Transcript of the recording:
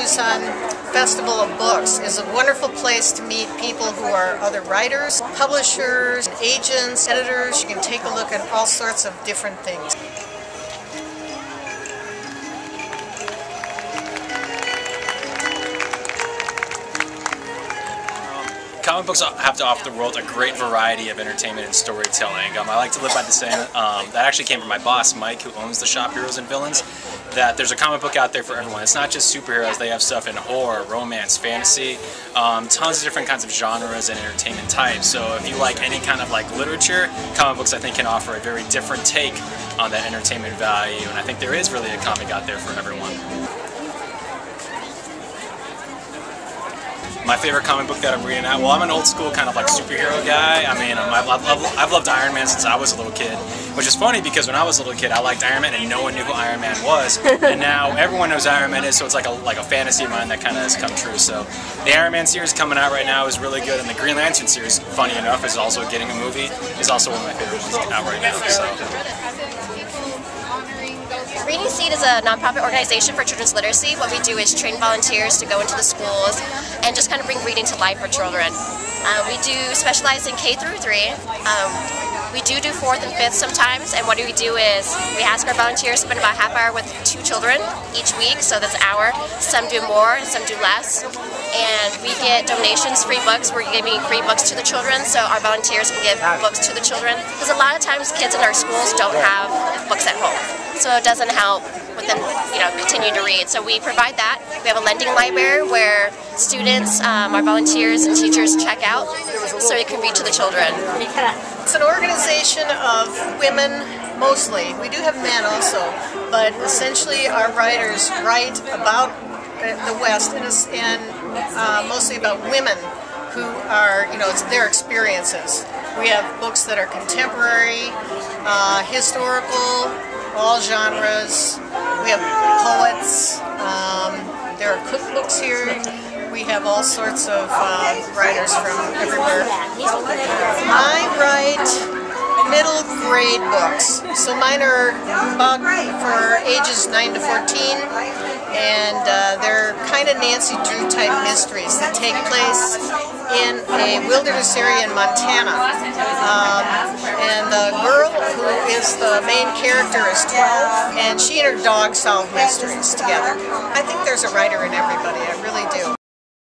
Tucson Festival of Books is a wonderful place to meet people who are other writers, publishers, agents, editors. You can take a look at all sorts of different things. Comic books have to offer the world a great variety of entertainment and storytelling. I like to live by the saying that actually came from my boss, Mike, who owns the shop Heroes and Villains, that there's a comic book out there for everyone. It's not just superheroes, they have stuff in horror, romance, fantasy, tons of different kinds of genres and entertainment types. So if you like any kind of literature, comic books I think can offer a very different take on that entertainment value, and I think there is really a comic out there for everyone. My favorite comic book that I'm reading now, well, I'm an old school kind of superhero guy. I mean, I've loved Iron Man since I was a little kid, which is funny because when I was a little kid, I liked Iron Man and no one knew who Iron Man was, and now everyone knows who Iron Man is, so it's like a fantasy of mine that kind of has come true. So the Iron Man series coming out right now is really good, and the Green Lantern series, funny enough, is also getting a movie, is also one of my favorite ones out right now. So. Reading Seed is a nonprofit organization for children's literacy. What we do is train volunteers to go into the schools and just kind of bring reading to life for children. We do specialize in K through 3. We do 4th and 5th sometimes, and what we do is we ask our volunteers to spend about half hour with 2 children each week, so that's an hour. Some do more and some do less. And we get donations, free books. We're giving free books to the children, so our volunteers can give books to the children. Because a lot of times kids in our schools don't have books at home, so it doesn't help with them, continue to read. So we provide that. We have a lending library where students, our volunteers and teachers check out so they can read to the children. It's an organization of women mostly. We do have men also, but essentially our writers write about the West and mostly about women who are, it's their experiences. We have books that are contemporary, historical, all genres. We have poets. There are cookbooks here. We have all sorts of writers from everywhere. I write middle grade books. So mine are about for ages 9 to 14, and they're kind of Nancy Drew type mysteries that take place in a wilderness area in Montana. And the girl who is the main character is 12, and she and her dog solve mysteries together. I think there's a writer in everybody, I really do.